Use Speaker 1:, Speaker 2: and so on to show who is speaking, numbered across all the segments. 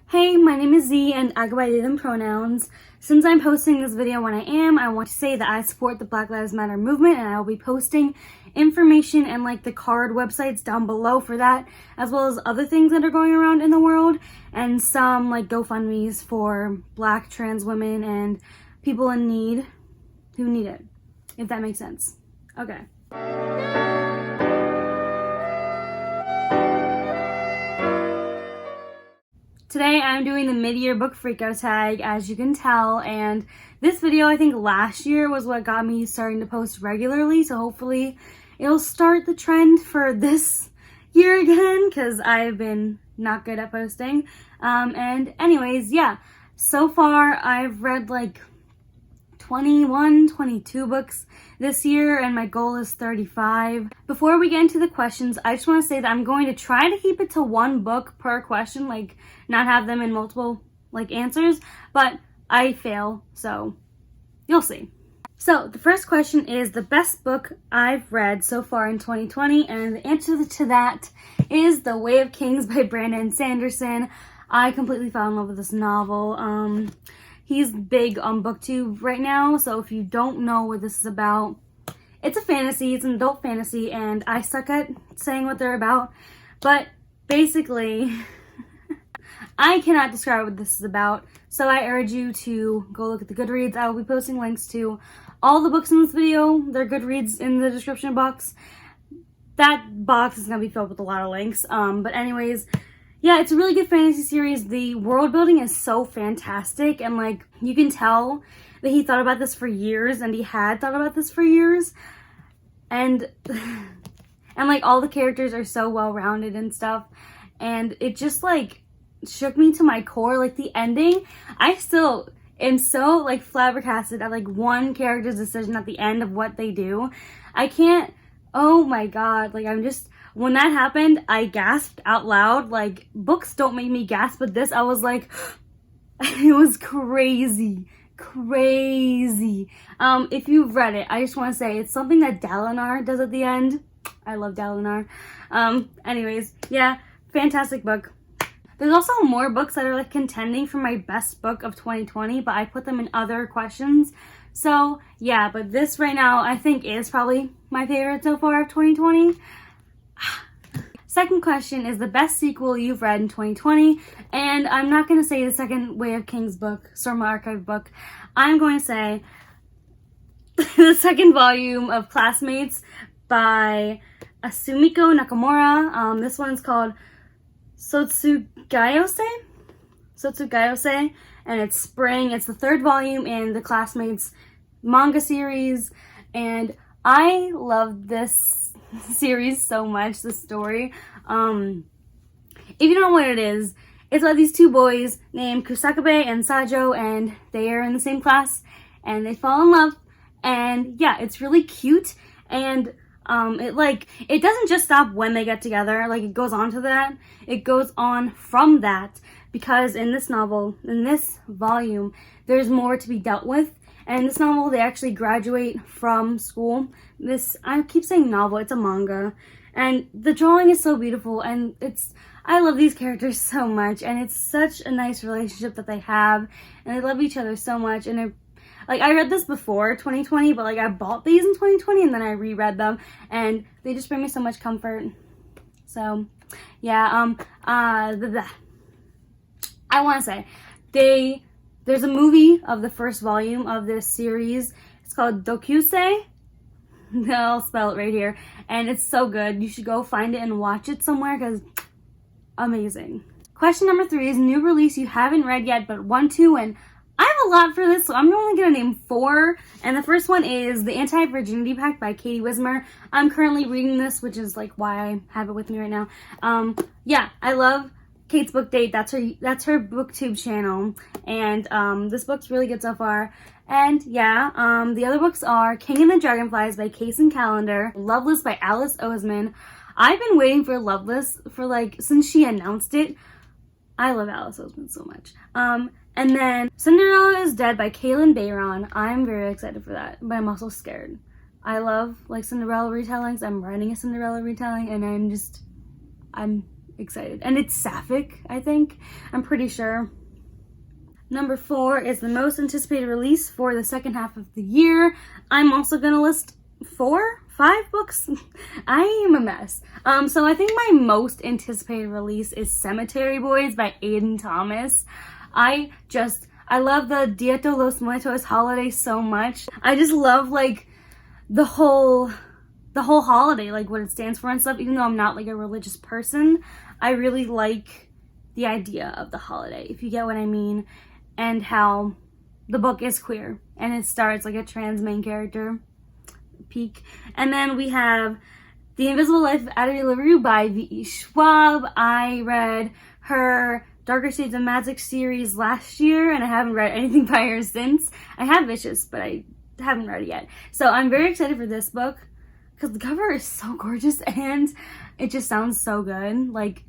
Speaker 1: Hey, my name is Z and I go by they, them pronouns. Since I'm posting this video when I want to say that I support the Black Lives Matter movement, and I will be posting information and like the card websites down below for that, as well as other things that are going around in the world, and some like GoFundmes for Black trans women and people in need who need it, if that makes sense. Okay. Today I'm doing the Midyear Book Freakout Tag, as you can tell, and this video I think last year was what got me starting to post regularly, so hopefully it'll start the trend for this year again, because I've been not good at posting. And anyways, yeah, so far I've read like 22 books this year, and my goal is 35. Before we get into the questions, I just want to say that I'm going to try to keep it to one book per question, like not have them in multiple like answers, but I fail, so you'll see. So the first question is the best book I've read so far in 2020, and the answer to that is The Way of Kings by Brandon Sanderson. I completely fell in love with this novel. He's big on BookTube right now, so if you don't know what this is about, it's a fantasy, it's an adult fantasy, and I suck at saying what they're about, but basically, I cannot describe what this is about, so I urge you to go look at the Goodreads. I will be posting links to all the books in this video, their Goodreads in the description box. That box is going to be filled with a lot of links, but anyways, yeah, it's a really good fantasy series. The world building is so fantastic, and like you can tell that he thought about this for years, and he had thought about this for years, and like all the characters are so well rounded and stuff, and it just like shook me to my core. Like the ending, I still am so like flabbergasted at like one character's decision at the end of what they do. I can't. Oh my god! Like I'm just. When that happened, I gasped out loud. Like, books don't make me gasp, but this, I was like, it was crazy. Crazy. If you've read it, I just want to say, it's something that Dalinar does at the end. I love Dalinar. Anyways, yeah, fantastic book. There's also more books that are like contending for my best book of 2020, but I put them in other questions. So, yeah, but this right now, I think is probably my favorite so far of 2020. Second question is the best sequel you've read in 2020, and I'm not going to say the second Way of Kings book, Storm Archive book. I'm going to say the second volume of Classmates by Asumiko Nakamura. This one's called Sotsugayose, and it's spring. It's the third volume in the Classmates manga series, and I love this series so much, this story. If you don't know what it is, it's about these two boys named Kusakabe and Sajo, and they are in the same class and they fall in love, and yeah, it's really cute, and it doesn't just stop when they get together. Like, it goes on to that. It goes on from that, because in this novel, in this volume, there's more to be dealt with. And in this novel, they actually graduate from school. I keep saying novel, it's a manga. And the drawing is so beautiful, and I love these characters so much, and it's such a nice relationship that they have, and they love each other so much. And I read this before 2020, but like I bought these in 2020, and then I reread them, and they just bring me so much comfort. So, yeah, I want to say, there's a movie of the first volume of this series. It's called Dokusei. I'll spell it right here. And it's so good. You should go find it and watch it somewhere, because amazing. Question number 3 is new release you haven't read yet but want to, and I have a lot for this, so I'm only going to name 4. And the first one is The Anti-Virginity Pact by Katie Wismer. I'm currently reading this, which is like why I have it with me right now. Yeah, I love Kate's Book Date. That's her BookTube channel, and this book's really good so far. And yeah, the other books are King and the Dragonflies by Kaysen Callender, Loveless by Alice Oseman. I've been waiting for Loveless for like since she announced it. I love Alice Oseman so much. And then Cinderella is Dead by Kaylin Bayron. I'm very excited for that, but I'm also scared. I love like Cinderella retellings. I'm writing a Cinderella retelling, and I'm excited. And it's sapphic, I think. I'm pretty sure. Number 4 is the most anticipated release for the second half of the year. I'm also gonna list 5 books. I am a mess. So I think my most anticipated release is Cemetery Boys by Aiden Thomas. I love the Dia de los Muertos holiday so much. I just love like the whole holiday, like what it stands for and stuff. Even though I'm not like a religious person, I really like the idea of the holiday, if you get what I mean, and how the book is queer and it starts like a trans main character. Peak. And then we have The Invisible Life of Ada LaRue by V.E. Schwab. I read her Darker Shades of Magic series last year, and I haven't read anything by her since. I have Vicious, but I haven't read it yet. So I'm very excited for this book because the cover is so gorgeous and it just sounds so good. Like,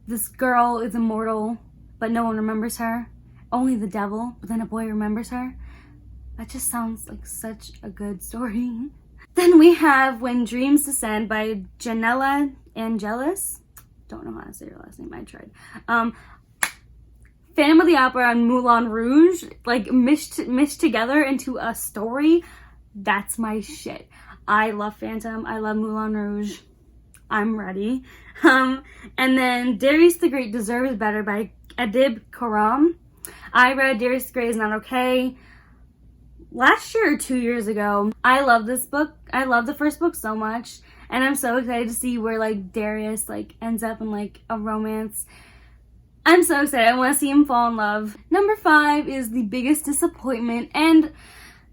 Speaker 1: this girl is immortal, but no one remembers her. Only the devil, but then a boy remembers her. That just sounds like such a good story. Then we have When Dreams Descend by Janella Angelis. Don't know how to say her last name, I tried. Phantom of the Opera and Moulin Rouge, like mished together into a story. That's my shit. I love Phantom, I love Moulin Rouge. I'm ready. And then Darius the Great Deserves Better by Adib Khorram. I read Darius the Great Is Not Okay last year or 2 years ago. I love this book. I love the first book so much, and I'm so excited to see where like Darius like ends up in like a romance. I'm so excited. I want to see him fall in love. Number 5 is The Biggest Disappointment, and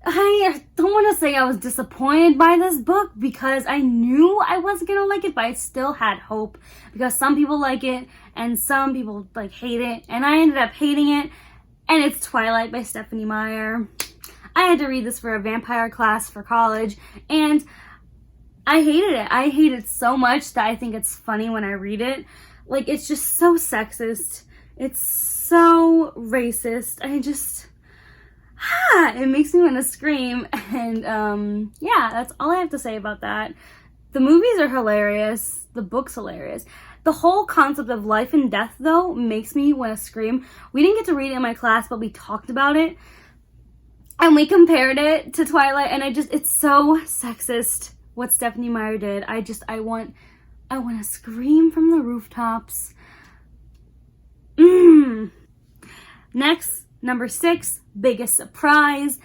Speaker 1: I don't want to say I was disappointed by this book because I knew I wasn't gonna like it, but I still had hope because some people like it and some people like hate it, and I ended up hating it. And it's Twilight by Stephanie Meyer. I had to read this for a vampire class for college, and I hated it. I hate it so much that I think it's funny when I read it. Like, it's just so sexist. It's so racist. It makes me want to scream. And, yeah, that's all I have to say about that. The movies are hilarious. The book's hilarious. The whole concept of life and death, though, makes me want to scream. We didn't get to read it in my class, but we talked about it. And we compared it to Twilight, and it's so sexist what Stephanie Meyer did. I want to scream from the rooftops. Next, number 6, Biggest Surprise.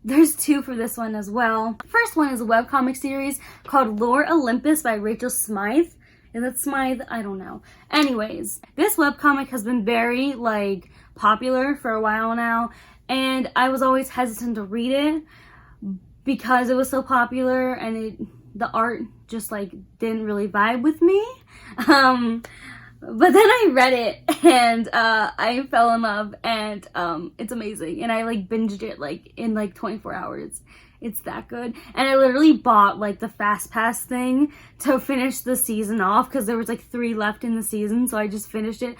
Speaker 1: There's 2 for this one as well. The first one is a webcomic series called Lore Olympus by Rachel Smythe. Is it Smythe? I don't know. Anyways, this webcomic has been very, like, popular for a while now, and I was always hesitant to read it because it was so popular and the art just, like, didn't really vibe with me. But then I read it and I fell in love, and it's amazing. And I, like, binged it, like, in, like, 24 hours. It's that good. And I literally bought like the Fast Pass thing to finish the season off because there was like 3 left in the season, so I just finished it.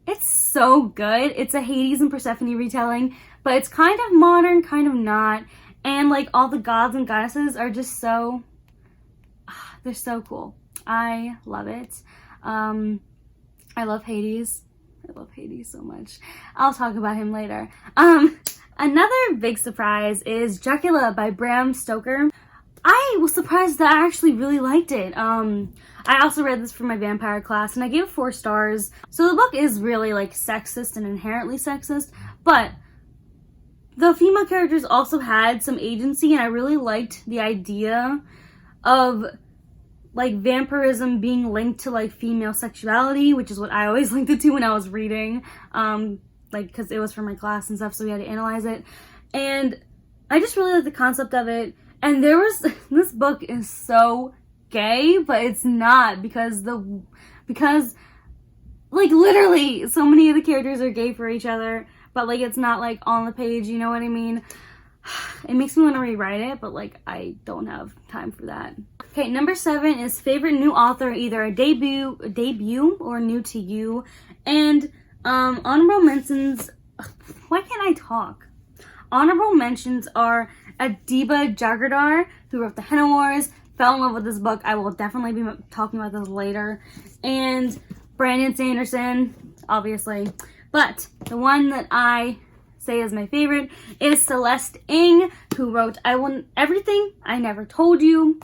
Speaker 1: It's so good. It's a Hades and Persephone retelling, but it's kind of modern, kind of not. And like all the gods and goddesses are just so, they're so cool. I love it. I love Hades. I love Hades so much. I'll talk about him later. Another big surprise is Dracula by Bram Stoker. I was surprised that I actually really liked it. I also read this for my vampire class, and I gave it 4 stars. So the book is really like sexist and inherently sexist, but the female characters also had some agency, and I really liked the idea of like vampirism being linked to like female sexuality, which is what I always linked it to when I was reading. Like, because it was for my class and stuff, so we had to analyze it. And I just really like the concept of it. And this book is so gay, but it's not because like literally so many of the characters are gay for each other, but like it's not like on the page, you know what I mean? It makes me want to rewrite it, but like I don't have time for that. Okay, number 7 is favorite new author, either a debut or new to you. And honorable mentions, why can't I talk? Honorable mentions are Adiba Jagardar, who wrote the Henna Wars. Fell in love with this book. I will definitely be talking about this later. And Brandon Sanderson, obviously. But the one that I say is my favorite is Celeste Ng, who wrote Everything I Never Told You.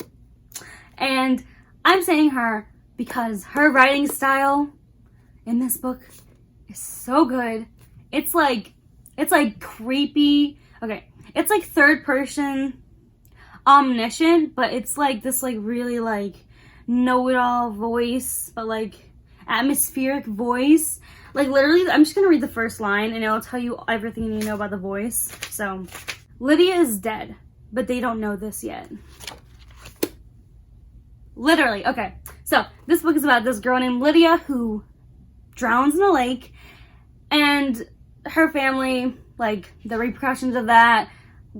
Speaker 1: And I'm saying her because her writing style in this book is so good. It's like creepy. Okay, it's like third person omniscient, but it's like this like really like know-it-all voice, but like atmospheric voice. Like literally, I'm just gonna read the first line and it'll tell you everything you need to know about the voice. So, Lydia is dead, but they don't know this yet. Literally, okay. So, this book is about this girl named Lydia who drowns in a lake, and her family, like the repercussions of that,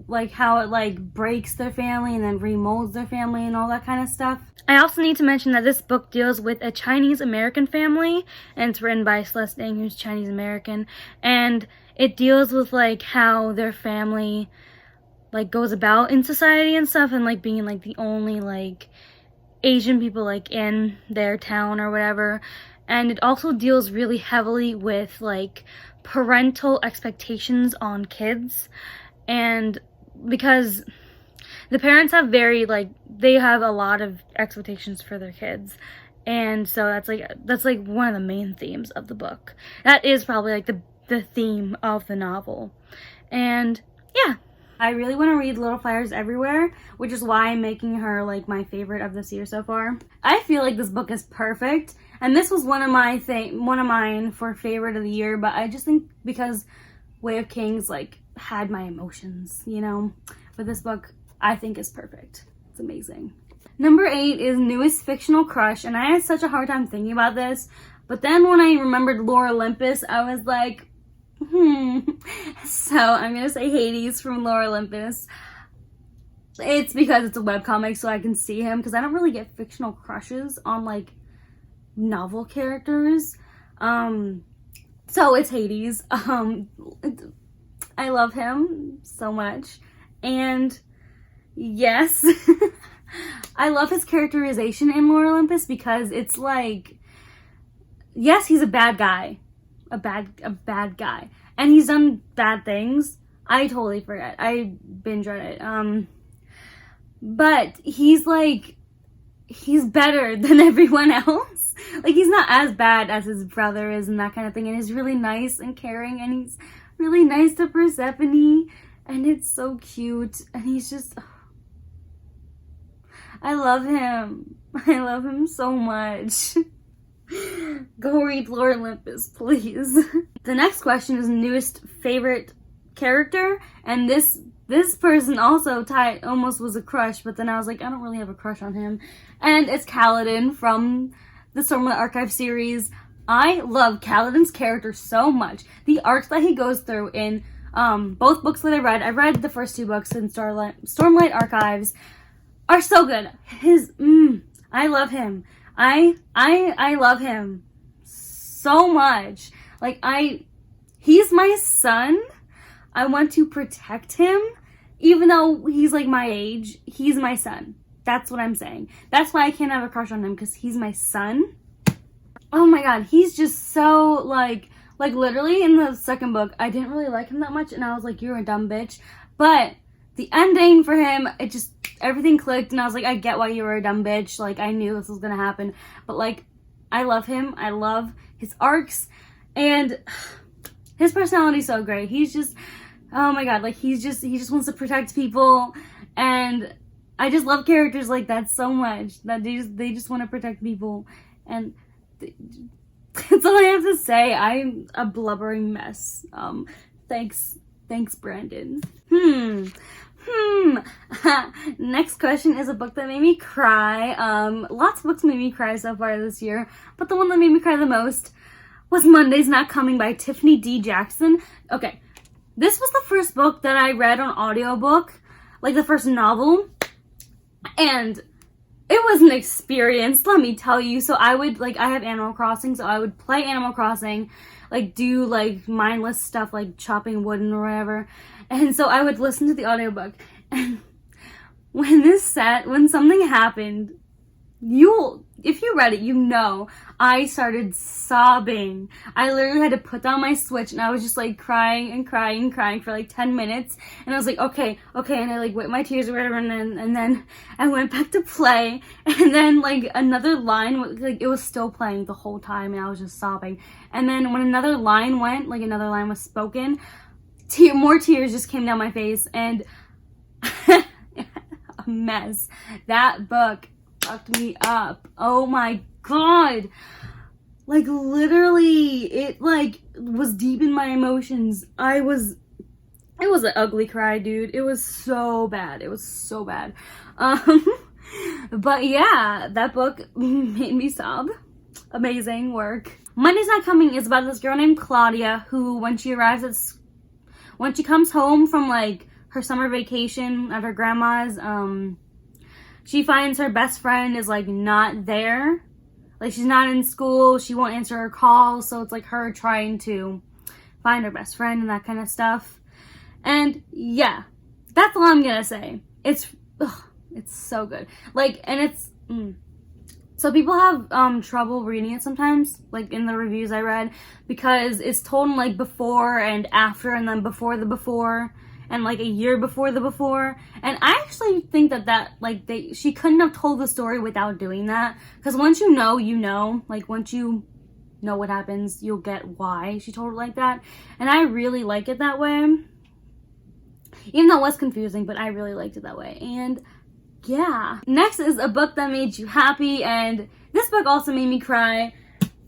Speaker 1: like how it like breaks their family and then remolds their family and all that kind of stuff. I also need to mention that this book deals with a Chinese American family, and it's written by Celeste Ng, who's Chinese American, and it deals with like how their family like goes about in society and stuff, and like being like the only like Asian people like in their town or whatever. And it also deals really heavily with like parental expectations on kids, and because the parents have they have a lot of expectations for their kids, and so that's like one of the main themes of the book. That is probably like the theme of the novel. And yeah, I really want to read Little Fires Everywhere, which is why I'm making her like my favorite of this year so far. I feel like this book is perfect, and this was one of mine for favorite of the year, but I just think because Way of Kings like had my emotions, you know, but this book I think is perfect. It's amazing. Number 8 is Newest Fictional Crush, and I had such a hard time thinking about this, but then when I remembered Lore Olympus, I was like, So I'm gonna say Hades from Lore Olympus. It's because it's a webcomic, so I can see him, because I don't really get fictional crushes on like novel characters. So it's Hades. I love him so much. And yes, I love his characterization in Lore Olympus, because it's like, yes, he's a bad guy. A bad guy. And he's done bad things. I totally forget. I binge read it. But he's better than everyone else. Like, he's not as bad as his brother is and that kind of thing. And he's really nice and caring, and he's really nice to Persephone. And it's so cute. And he's just, I love him. I love him so much. Go read Lore Olympus, please. The next question is newest favorite character, and this person also almost was a crush, but then I was like, I don't really have a crush on him, and it's Kaladin from the Stormlight Archive series. I love Kaladin's character so much. The arcs that he goes through in both books that I read the first 2 books in Stormlight Archives, are so good. I love him. I love him so much. Like, he's my son. I want to protect him. Even though he's like my age, he's my son. That's what I'm saying. That's why I can't have a crush on him, because he's my son. Oh my god, he's just so like literally in the second book, I didn't really like him that much, and I was like, you're a dumb bitch. But the ending for him, everything clicked, and I was like, I get why you were a dumb bitch. Like, I knew this was gonna happen. But like, I love him. I love his arcs, and his personality's so great. He's just, oh my god, like he just wants to protect people, and I just love characters like that so much, that they just want to protect people, and that's all I have to say. I'm a blubbering mess. Thanks, Brandon. Next question is a book that made me cry. Lots of books made me cry so far this year, but the one that made me cry the most was Monday's Not Coming by Tiffany D. Jackson. Okay, this was the first book that I read on audiobook, like the first novel, and it was an experience, let me tell you. So I would, I have Animal Crossing, so I would play Animal Crossing, do, mindless stuff, chopping wood or whatever, and so I would listen to the audiobook, and when something happened, if you read it, you know, I started sobbing. I literally had to put down my Switch and I was just like crying and crying and crying for like 10 minutes. And I was like, okay. And I like wiped my tears or whatever. And then I went back to play. And then like another line, like it was still playing the whole time and I was just sobbing. And then when another line went, like another line was spoken, more tears just came down my face and a mess. That book fucked me up. Oh my god. Like literally it like was deep in my emotions. It was an ugly cry, dude. It was so bad. But yeah, that book made me sob. Amazing work. Monday's Not Coming is about this girl named Claudia who when she comes home from like her summer vacation at her grandma's, she finds her best friend is like not there. Like she's not in school, she won't answer her calls, so it's like her trying to find her best friend and that kind of stuff. And yeah, that's all I'm gonna say. It's so good. Like, and it's, so people have trouble reading it sometimes, like in the reviews I read, because it's told in like before and after and then before the before. And like a year before the before, and I actually think that like she couldn't have told the story without doing that, because once you know, like once you know what happens, you'll get why she told it like that, and I really like it that way, even though it was confusing, but I really liked it that way. And yeah, next is a book that made you happy, and this book also made me cry,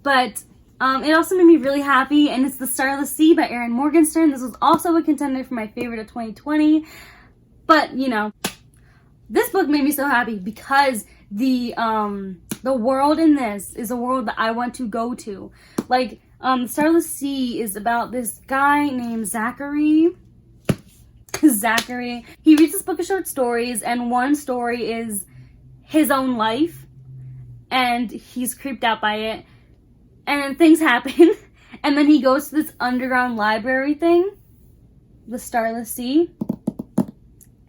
Speaker 1: but it also made me really happy, and it's The Starless Sea by Erin Morgenstern. This was also a contender for my favorite of 2020, but you know, this book made me so happy because the world in this is a world that I want to go to. Like, The Starless Sea is about this guy named Zachary. He reads this book of short stories, and one story is his own life, and he's creeped out by it. And then things happen, and then he goes to this underground library thing, the Starless Sea,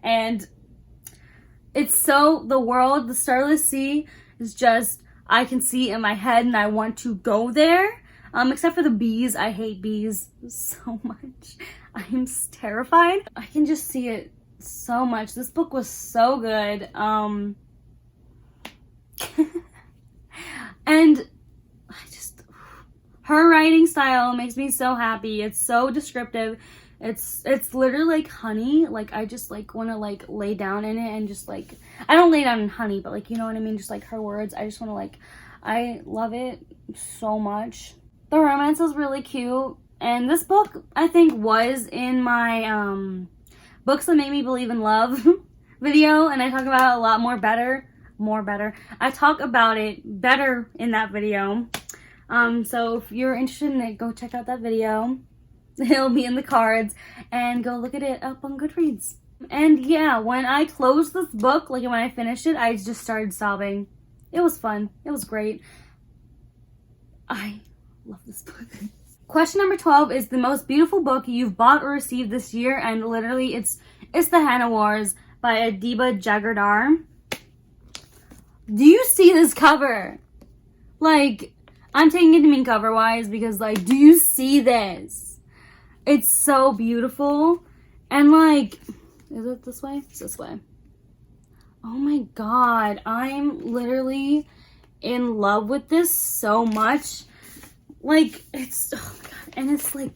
Speaker 1: and it's so, the Starless Sea is just, I can see in my head, and I want to go there, except for the bees. I hate bees so much. I am terrified. I can just see it so much. This book was so good, and her writing style makes me so happy. It's so descriptive. It's literally like honey. Like I just like want to like lay down in it and just like, I don't lay down in honey, but like, you know what I mean? Just like her words. I just want to like, I love it so much. The romance is really cute. And this book I think was in my books that made me believe in love video. And I talk about it a lot more better. I talk about it better in that video. So if you're interested in it, go check out that video. It'll be in the cards, and go look at it up on Goodreads. And yeah, when I closed this book, like when I finished it, I just started sobbing. It was fun. It was great. I love this book. Question number 12 is the most beautiful book you've bought or received this year, and literally it's The Hannah Wars by Adiba Jagardar. Do you see this cover? Like, I'm taking it to mean cover-wise because, like, do you see this? It's so beautiful. And, like, is it this way? It's this way. Oh, my God. I'm literally in love with this so much. Like, it's, oh, my God. And it's, like,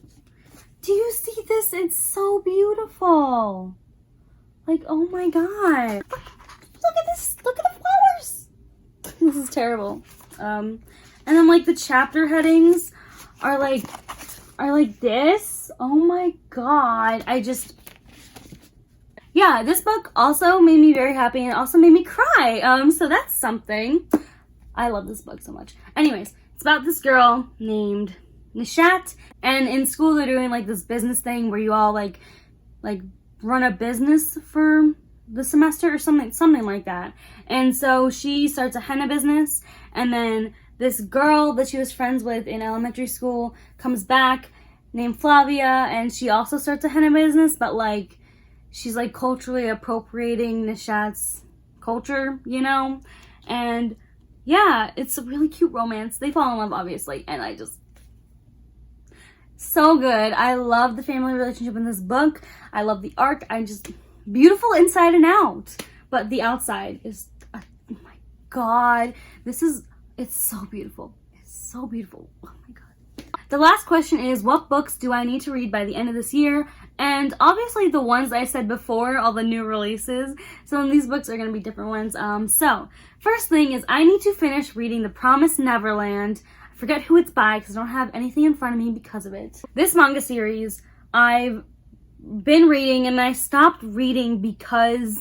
Speaker 1: do you see this? It's so beautiful. Like, oh, my God. Look at this. Look at the flowers. This is terrible. And then, like, the chapter headings are like this. Oh my God. Yeah, this book also made me very happy and also made me cry. So that's something. I love this book so much. Anyways, it's about this girl named Nishat, and in school they're doing, like, this business thing where you all, like run a business for the semester or something like that. And so she starts a henna business, and then this girl that she was friends with in elementary school comes back named Flavia, and she also starts a henna business, but like she's like culturally appropriating Nishat's culture, you know? And yeah, it's a really cute romance. They fall in love, obviously, and I just... So good. I love the family relationship in this book. I love the art. I just... Beautiful inside and out. But the outside is... oh my god. It's so beautiful. It's so beautiful. Oh my god. The last question is, what books do I need to read by the end of this year? And obviously the ones I said before, all the new releases. Some of these books are going to be different ones. So, first thing is I need to finish reading The Promised Neverland. I forget who it's by because I don't have anything in front of me because of it. This manga series I've been reading, and I stopped reading because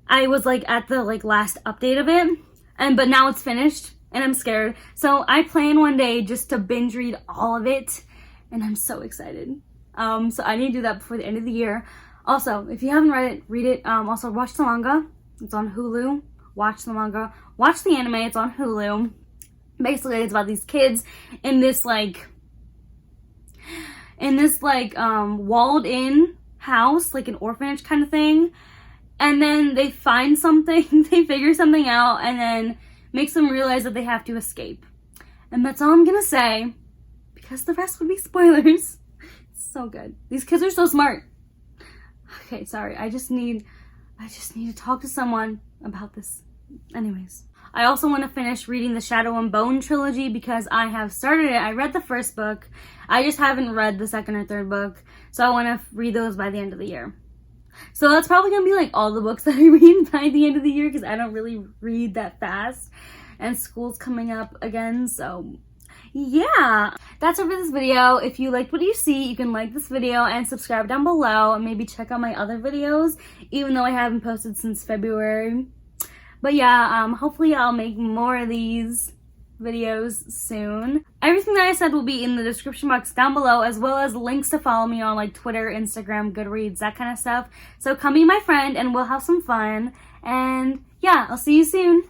Speaker 1: I was like at the last update of it. But now it's finished and I'm scared. So I plan one day just to binge read all of it, and I'm so excited. So I need to do that before the end of the year. Also, if you haven't read it, read it. Also, watch the manga. It's on Hulu. Watch the manga. Watch the anime. It's on Hulu. Basically, it's about these kids in this walled-in house, like an orphanage kind of thing. And then they find something, they figure something out, and then makes them realize that they have to escape. And that's all I'm gonna say, because the rest would be spoilers. So good. These kids are so smart. Okay, sorry. I just need to talk to someone about this. Anyways, I also want to finish reading the Shadow and Bone trilogy because I have started it. I read the first book. I just haven't read the second or third book. So I want to read those by the end of the year. So that's probably going to be like all the books that I read by the end of the year because I don't really read that fast. And school's coming up again, so yeah. That's it for this video. If you liked what you see, you can like this video and subscribe down below and maybe check out my other videos, even though I haven't posted since February. But yeah, hopefully I'll make more of these videos soon. Everything that I said will be in the description box down below, as well as links to follow me on like Twitter, Instagram, Goodreads, that kind of stuff. So come be my friend and we'll have some fun. And yeah, I'll see you soon.